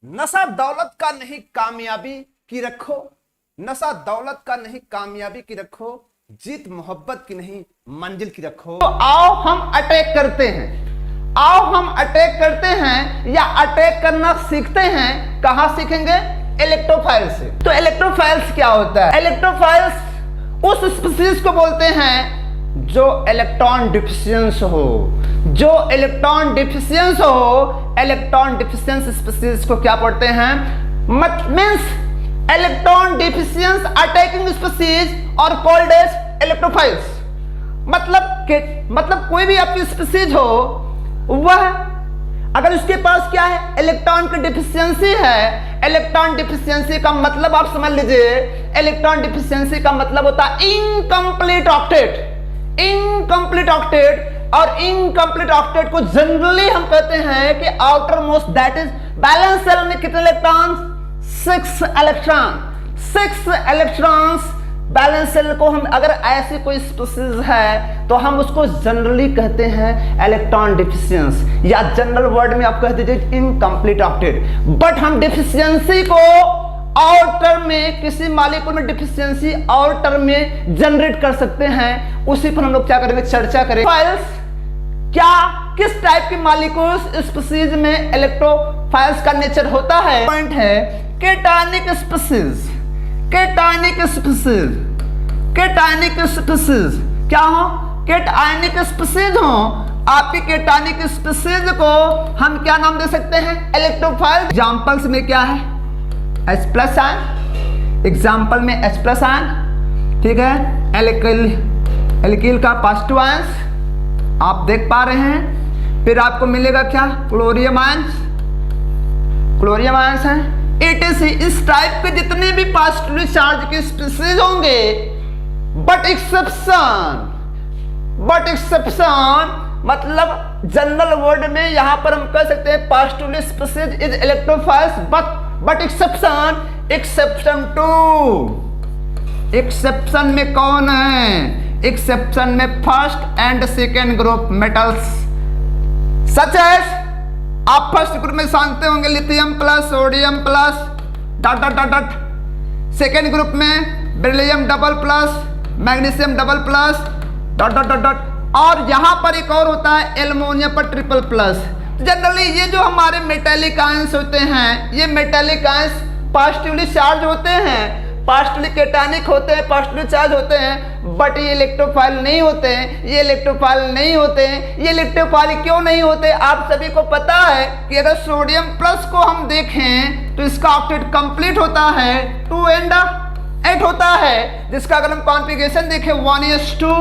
नशा दौलत का नहीं कामयाबी की रखो, नशा दौलत का नहीं कामयाबी की रखो, जीत मोहब्बत की नहीं मंजिल की रखो। तो आओ हम अटैक करते हैं, आओ हम अटैक करते हैं या अटैक करना सीखते हैं। कहां सीखेंगे? इलेक्ट्रोफाइल से। तो इलेक्ट्रोफाइल्स क्या होता है? इलेक्ट्रोफाइल्स उस स्पीसीज को बोलते हैं जो इलेक्ट्रॉन डिफिशियंस हो, जो इलेक्ट्रॉन डिफिशियंस हो। इलेक्ट्रॉन डिफिशियंस स्पीसीज को क्या पढ़ते हैं? मींस इलेक्ट्रॉन डिफिशियंस अटैकिंग स्पीसीज और कॉल्ड एज इलेक्ट्रोफाइल्स। मतलब कोई भी आपकी स्पीसीज हो, वह अगर उसके पास क्या है? इलेक्ट्रॉन की डिफिशियंसी है। इलेक्ट्रॉन डिफिशियंसी का मतलब आप समझ लीजिए, इलेक्ट्रॉन डिफिशियंसी का मतलब होता है इनकम्प्लीट ऑक्टेट। इनकम्प्लीट ऑक्टेट, और इनकम्प्लीट ऑक्टेट को जनरली हम कहते हैं कि outermost, that is valence shell में कितने electron? 6 electron. 6 electrons valence shell को हम, अगर ऐसी कोई स्पीसीज है तो हम उसको जनरली कहते हैं इलेक्ट्रॉन डिफिशियंस, या जनरल वर्ड में आप कह दीजिए इनकम्प्लीट ऑक्टेट। बट हम डिफिशियंसी को और टर्म में, किसी मॉलिक्यूल में डिफिशियंसी और टर्म में जनरेट कर सकते हैं। उसी पर हम लोग क्या करेंगे? चर्चा करेंगे। फाइल्स क्या, किस टाइप की मॉलिक्यूल्स स्पीसीज में इलेक्ट्रोफाइल्स का नेचर होता है? पॉइंट है केटायनिक स्पीसीज। केटायनिक स्पीसीज, केटायनिक स्पीसीज क्या हो? केटायनिक स्पीसीज हो। आपकी केटायनिक स्पीसीज को हम क्या नाम दे सकते हैं? इलेक्ट्रोफाइल। एग्जांपल्स में क्या है? H प्लस आयन, एग्जाम्पल में H प्लस आयन, ठीक है। एल्किल का पॉजिटिव आयंस आप देख पा रहे हैं। फिर आपको मिलेगा क्या? क्लोरीयम आयंस, क्लोरीयम आयंस है। ETC, इस टाइप के जितने भी पॉजिटिवली चार्ज के स्पीसीज होंगे, बट एक्सेप्शन मतलब जनरल वर्ड में यहां पर हम कह सकते हैं positively species is electrophiles, but exception too. Exception में कौन है? एक्सेप्शन में first and second group metals, such as आप फर्स्ट ग्रुप में जानते होंगे lithium plus, sodium plus, dot dot dot dot. Second group में beryllium double plus, magnesium double plus, dot dot dot dot. और यहां पर एक और होता है एल्युमिनियम पर ट्रिपल प्लस। जनरली ये जो हमारे मेटेलिक आयंस होते हैं, ये मेटेलिक आयंस पॉजिटिवली चार्ज होते हैं, पॉजिटिवली केटायनिक होते हैं, पॉजिटिवली चार्ज होते हैं, बट ये इलेक्ट्रोफाइल नहीं होते हैं। ये इलेक्ट्रोफाइल नहीं होते हैं। ये इलेक्ट्रोफाइल क्यों नहीं होते? आप सभी को पता है कि अगर सोडियम प्लस को हम देखें तो इसका ऑक्टेट कंप्लीट होता है 2 and 8 होता है, जिसका अगर हम कॉन्फ़िगरेशन देखें 1s2,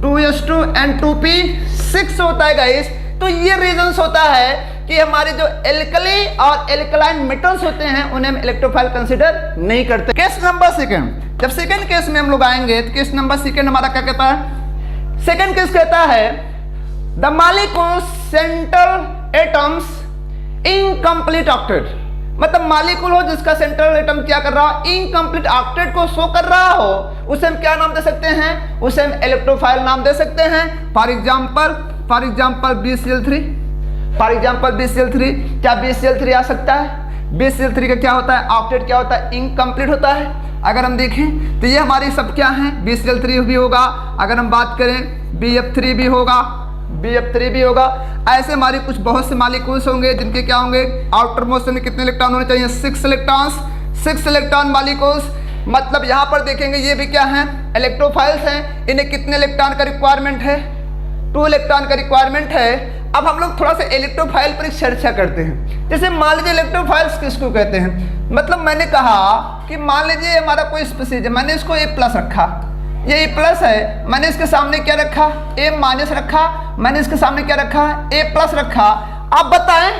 2s2 and 2p6 होता है गाइस। तो ये रीजंस होता है कि हमारे जो एल्कली और एल्कलाइन मेटल्स होते हैं उन्हें हम इलेक्ट्रोफाइल कंसीडर नहीं करते। केस नंबर सेकंड, जब सेकंड केस में हम लोग आएंगे तो केस नंबर सेकंड हमारा क्या कहता है? सेकंड केस कहता है the molecule central atoms incomplete octet. मतलब मॉलिक्यूल हो जिसका सेंट्रल एटम क्या कर रहा हो? इनकम्प्लीट ऑक्टेट को शो कर रहा हो, उसे हम क्या नाम दे सकते हैं? उसे हम इलेक्ट्रोफाइल नाम दे सकते हैं। For example BCl3, for example BCl3। क्या BCl3 आ सकता है? BCl3 का क्या होता है? ऑक्टेट क्या होता है? इनकम्प्लीट होता है। अगर हम देखें तो ये हमारी सब क्या है? BCl3 भी होगा। अगर हम बात करें BF3 भी होगा, BF3 भी होगा। ऐसे हमारी कुछ बहुत से मॉलिक्यूल्स होंगे जिनके क्या होंगे? आउटर मोस्ट में कितने इलेक्ट्रॉन होने चाहिए? 6 इलेक्ट्रॉन्स। 6 electron molecules. मतलब यहां पर देखेंगे ये भी क्या है? इलेक्ट्रोफाइल्स हैं। इन्हें कितने इलेक्ट्रॉन का रिक्वायरमेंट है? 2 इलेक्ट्रॉन का रिक्वायरमेंट है। अब हम लोग थोड़ा सा इलेक्ट्रोफाइल पर चर्चा करते हैं। जैसे मान लीजिए इलेक्ट्रोफाइल्स किसको कहते हैं? मतलब मैंने कहा कि मान लीजिए हमारा कोई स्पीसीज है, मैंने इसको A+ रखा, ये A+ है। मैंने इसके सामने क्या रखा? A- रखा। मैंने इसके सामने क्या रखा? A+ रखा। आप बताएं,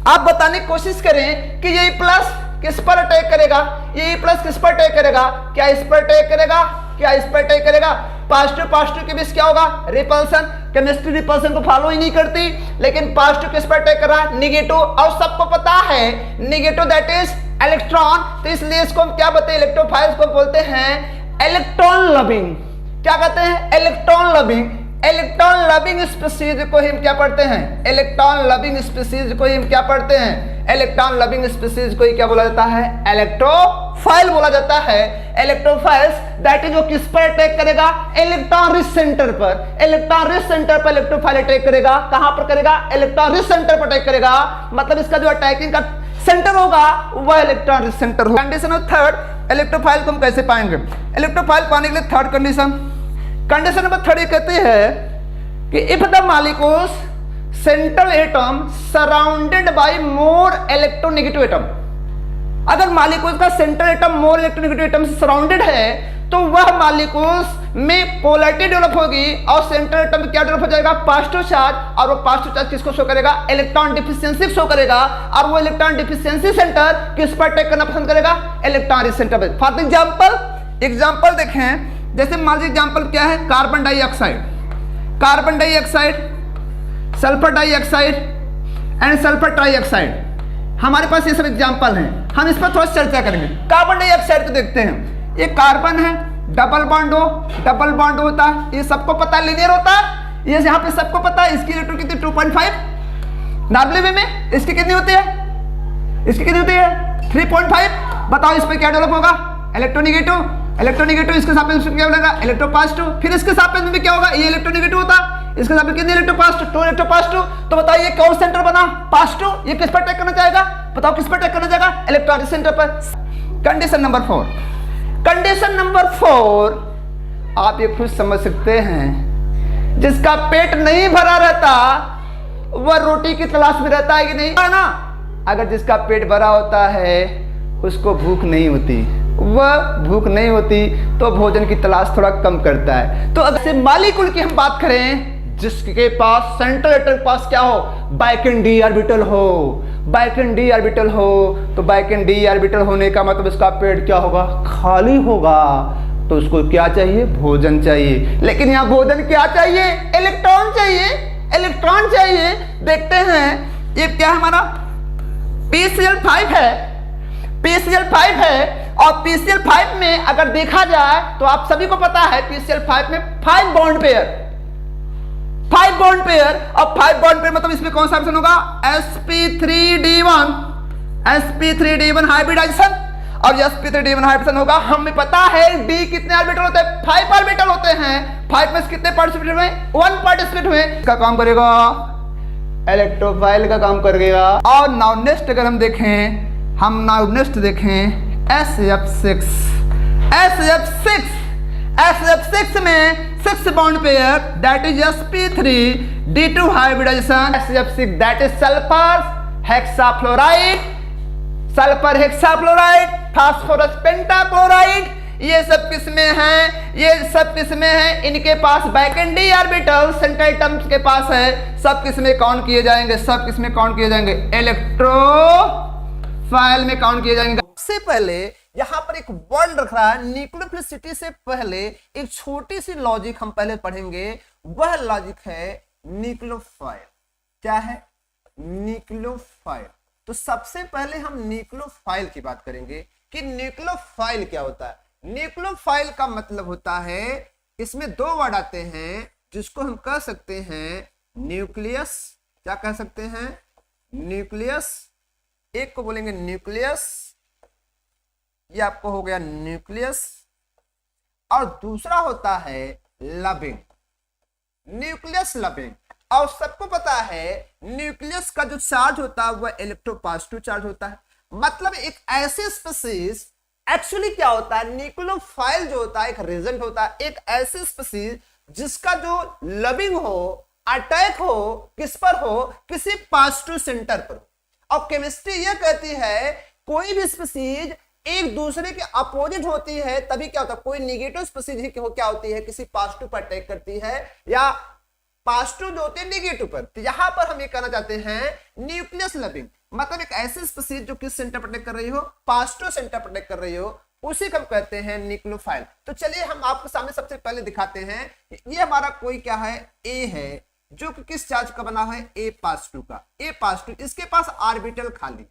आप बताने की कोशिश करें कि ये A+ किस पर अटैक करेगा? ये A+ किस पर अटैक करेगा? क्या इस पर अटैक करेगा? क्या इस पर अटैक करेगा? पॉजिटिव के बीच क्या होगा? रिपल्सन। केमिस्ट्री रिपल्सन को फॉलो ही नहीं करती, लेकिन पॉजिटिव किस पर अटैक कर रहा है? निगेटिव। और सबको पता है निगेटिव दैट इज इलेक्ट्रॉन। तो इसलिए इसको हम क्या बताते हैं? इलेक्ट्रोफाइल्स को बोलते हैं इलेक्ट्रॉन लविंग। क्या कहते हैं? Electron loving. Electron loving species को हम क्या पढ़ते हैं? इलेक्ट्रॉन लविंग स्पीसीज को हम क्या पढ़ते हैं? इलेक्ट्रॉन लविंग स्पीसीज को क्या बोला जाता है? इलेक्ट्रोफाइल बोला जाता है। इलेक्ट्रोफाइल्स दैट इज वो किस पर अटैक करेगा? इलेक्ट्रॉन रिच सेंटर पर। इलेक्ट्रॉन रिच सेंटर पर इलेक्ट्रोफाइल अटैक करेगा। कहां पर करेगा? इलेक्ट्रॉन रिच सेंटर पर अटैक करेगा। मतलब इसका जो अटैकिंग का सेंटर होगा वह इलेक्ट्रॉन रिच सेंटर होगा। कंडीशन ऑफ थर्ड, इलेक्ट्रोफाइल को हम कैसे पाएंगे? इलेक्ट्रोफाइल पाने के लिए थर्ड कंडीशन नंबर 3 कहती है कि if the molecules central atom surrounded by more electronegative atom, अगर मॉलिक्यूल्स का central atom more electronegative atom से सराउंडेड है तो वह मॉलिक्यूल्स में पोलैरिटी डेवलप होगी और सेंट्रल एटम में क्या डेवलप हो जाएगा? Positive charge. और वो पॉजिटिव चार्ज किसको शो करेगा? इलेक्ट्रॉन डिफिशियंसी शो करेगा। और वो इलेक्ट्रॉन डिफिशियंसी सेंटर किस पर अटैक करना पसंद करेगा? इलेक्ट्रॉन रिच सेंटर पर। फॉर एग्जांपल देखें, जैसे मान लीजिए एग्जांपल क्या है? Carbon dioxide, sulphur dioxide and sulphur trioxide. हमारे पास ये सब एग्जांपल हैं, हम इस पर थोड़ा चर्चा करेंगे। कार्बन डाइऑक्साइड को देखते हैं, ये कार्बन है, डबल बॉन्ड होता है, ये सबको पता है, लीनियर होता है। ये यहाँ पे सबको पता है। इसकी इलेक्ट्रॉन कितनी 2.5 नार्मली में, इसकी कितनी होती है? इसकी कितनी होती है? 3.5। बताओ इस पे क्या डेवलप होगा? इलेक्ट्रोनेगेटिव। इसके सापेक्ष में क्या बनेगा? इलेक्ट्रोपॉजिटिव। फिर इसके सापेक्ष में क्या होगा? ये इलेक्ट्रोनेगेटिव होता, इसके सापेक्ष कितने इलेक्ट्रोपॉजिटिव? 2 इलेक्ट्रोपॉजिटिव। तो बताइए कौन सेंटर बना? पॉजिटिव। ये किस पर अटैक करना चाहेगा? बताओ किस पर अटैक करना चाहेगा? इलेक्ट्रॉनिक सेंटर पर। कंडीशन नंबर 4, आप ये खुद समझ सकते हैं, जिसका पेट नहीं भरा रहता वह रोटी की तलाश में रहता है कि नहीं? है ना? अगर जिसका पेट भरा होता है उसको भूख नहीं होती, तो भोजन की तलाश थोड़ा कम करता है। तो अगर मॉलिक्यूल की हम बात करें जिसके पास सेंट्रल एटम के पास क्या हो? बाइकेन डी ऑर्बिटल हो, तो बाइकेन डी ऑर्बिटल होने का मतलब इसका पेट क्या होगा? खाली होगा। तो उसको क्या चाहिए? भोजन चाहिए। लेकिन यहाँ भोजन क्या चाहिए? इलेक्ट्रॉन चाहिए। देखते हैं ये क्या हमारा PCl5 है। और PCl5 में अगर देखा जाए तो आप सभी को पता है PCl5 में 5 बॉन्ड पेयर। और 5 बॉन्ड पेयर मतलब इसमें कौन सा ऑप्शन होगा? sp3d1 hybridisation. और sp3d1 हाइब्रिडेशन होगा। हमें पता है d कितने ऑर्बिटल होते हैं? 5 ऑर्बिटल होते हैं। 5 में कितने पार्टिसिपेट हुए? 1 पार्टिसिपेट हुए। इसका काम करेगा इलेक्ट्रोफाइल का काम करेगा। और नाउ नेक्स्ट अगर हम देखें, SF6 में 6 bond pair that is sp3d2 hybridization. SF6 that is sulphur hexafluoride, phosphorus pentachloride. ये सब किस्में हैं। इनके पास बाइकेन डी ऑर्बिटल सेंट्रल एटम्स के पास है। सब किस्में काउंट किए जाएंगे, इलेक्ट्रोफाइल में काउंट किए जाएंगे। सबसे पहले यहां पर एक वर्ड रख रहा है, न्यूक्लियोफिलिसिटी से पहले एक छोटी सी लॉजिक हम पहले पढ़ेंगे। वह लॉजिक है न्यूक्लियोफाइल। क्या है? न्यूक्लियोफाइल। तो सबसे पहले हम न्यूक्लियोफाइल की बात करेंगे कि न्यूक्लियोफाइल क्या होता है। न्यूक्लियोफाइल का मतलब होता है, इसमें 2 वर्ड आते हैं जिसको हम कह सकते हैं न्यूक्लियस। क्या कह सकते हैं? न्यूक्लियस। एक को बोलेंगे न्यूक्लियस, ये आपको हो गया न्यूक्लियस। और दूसरा होता है लविंग, न्यूक्लियस लविंग। और सबको पता है न्यूक्लियस का जो चार्ज होता है वह इलेक्ट्रोपॉजिटिव चार्ज होता है। मतलब एक ऐसी स्पीसीज, एक्चुअली क्या होता है, न्यूक्लियोफाइल जो होता है एक रीजेंट होता है, एक ऐसी स्पीसीज जिसका जो लविंग हो, अटैक हो, किस पर हो? किसी पॉजिटिव सेंटर पर। और केमिस्ट्री यह कहती है कोई भी स्पीसीज एक दूसरे के अपोजिट होती है तभी क्या होता है? कोई नेगेटिव स्पीसीज ही क्या होती है? किसी पॉजिटिव पर अटैक करती है, या पॉजिटिव जो होते हैं नेगेटिव पर। तो यहां पर हम ये कहना चाहते हैं न्यूक्लियस लविंग मतलब एक ऐसी स्पीसीज जो किस सेंटर पर अटैक कर रही हो? पॉजिटिव सेंटर पर अटैक कर रही हो, उसी को हम कहते हैं न्यूक्लियोफाइल। तो चलिए हम आपके सामने सबसे पहले दिखाते हैं। ये हमारा कोई क्या है? ए है, जो कि किस चार्ज का बना है? ए पॉजिटिव का। ए पॉजिटिव, इसके पास ऑर्बिटल खाली।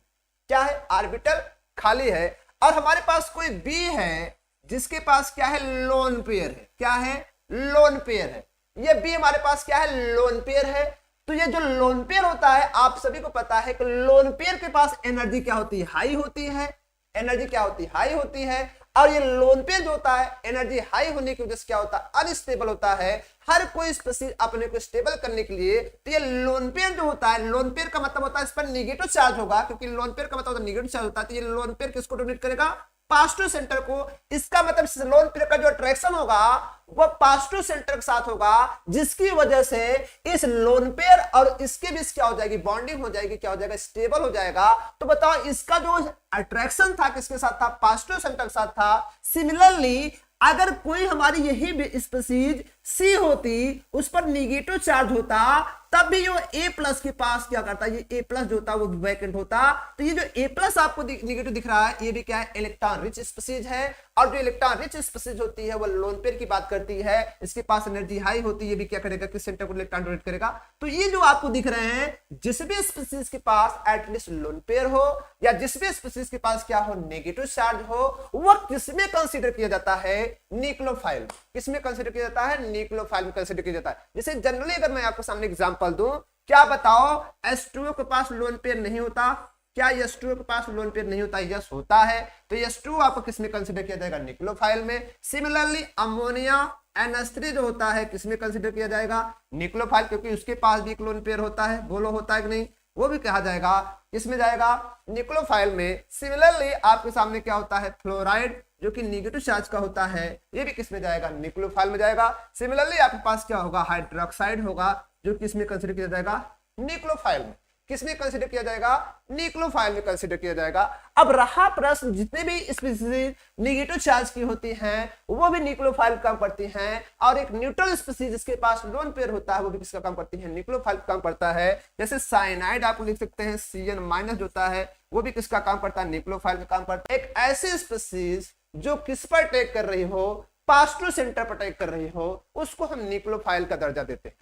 क्या है? ऑर्बिटल खाली है। और हमारे पास कोई बी है जिसके पास क्या है? लोन पेयर है। क्या है? लोन पेयर है। ये बी हमारे पास क्या है? लोन पेयर है। तो ये जो लोन पेयर होता है, आप सभी को पता है कि लोन पेयर के पास एनर्जी क्या होती है, हाई होती है। एनर्जी क्या होती है, हाई होती है। और ये लोन पेयर जो होता है, एनर्जी हाई होने की वजह से क्या होता है, अनस्टेबल होता है। हर कोई स्पीशीज अपने को स्टेबल करने के लिए, तो ये लोन पेयर जो होता है, लोन पेयर का मतलब होता है इस पर निगेटिव चार्ज होगा, क्योंकि लोन पेयर का मतलब होता है निगेटिव चार्ज होता है। तो ये लोन पेयर किसको डोनेट करेगा, पॉजिटिव सेंटर को। इसका मतलब लोन पेयर का जो अट्रैक्शन होगा वो पॉजिटिव सेंटर के साथ होगा, जिसकी वजह से इस लोन पेयर और इसके बीच क्या हो जाएगी, बॉन्डिंग हो जाएगी, क्या हो जाएगा, स्टेबल हो जाएगा। तो बताओ इसका जो अट्रैक्शन था किसके साथ था, पॉजिटिव सेंटर के साथ था। सिमिलरली अगर कोई हमारी यही स्पीशीज सी होती, उस पर निगेटिव चार्ज होता, तब भी जो ए प्लस के पास क्या करता, ये ए प्लस जो होता वो वैकेंट होता। तो ये जो ए प्लस आपको निगेटिव दिख रहा है, ये भी क्या है, इलेक्ट्रॉन रिच स्पीशीज है। और जो इलेक्ट्रॉन रिच स्पीशीज होती है वो लोन पेयर की बात करती है, इसके पास एनर्जी हाई होती है, ये भी क्या करेगा, किस सेंटर को इलेक्ट्रॉन डोनेट करेगा। तो ये जो आपको दिख रहे हैं, जिस भी स्पीशीज के पास एटलीस्ट लोन पेयर हो या जिस भी स्पीशीज के पास क्या हो, नेगेटिव चार्ज हो, वह किसमें कंसीडर किया जाता है, न्यूक्लियोफाइल। किसमें कंसीडर किया जाता है, न्यूक्लियोफाइल में कंसीडर किया जाता है। जैसे जनरली अगर मैं आपको सामने एग्जांपल दूं, क्या बताओ, H2O के पास लोन पेयर नहीं होता, क्या H2O के पास लोन पेयर नहीं होता, यस होता है। तो H2O आपको किसमें कंसीडर किया जाएगा, न्यूक्लियोफाइल में। सिमिलरली अमोनिया NH3 जो होता है किसमें कंसीडर किया जाएगा, न्यूक्लियोफाइल, क्योंकि उसके पास भी एक लोन पेयर होता है। बोलो होता है कि नहीं, वो भी कहा जाएगा, किसमें जाएगा, न्यूक्लियोफाइल में। सिमिलरली आपके सामने क्या होता है, फ्लोराइड, जो कि नेगेटिव चार्ज का होता है, ये भी किसमें जाएगा, न्यूक्लियोफाइल में जाएगा। सिमिलरली आपके पास क्या होगा, हाइड्रोक्साइड होगा, जो किसमें कंसीडर किया जाएगा, न्यूक्लियोफाइल में। किसमें कंसीडर किया जाएगा, न्यूक्लियोफाइल में कंसीडर किया जाएगा। अब रहा प्रश्न, जितने भी स्पीशीज नेगेटिव चार्ज की होती हैं वो भी न्यूक्लियोफाइल काम करती हैं, और एक न्यूट्रल स्पीशीज जिसके पास लोन पेयर होता है वो भी किसका काम करती है, न्यूक्लियोफाइल काम करता है। जैसे साइनाइड आप लिख सकते हैं, CN- होता है, वो भी किसका काम करता है, न्यूक्लियोफाइल का काम करता है। एक ऐसी स्पीशीज जो किस पर अटैक कर रही हो, पॉजिटिव सेंटर पर अटैक कर रही हो, उसको हम न्यूक्लियोफाइल का दर्जा देते हैं।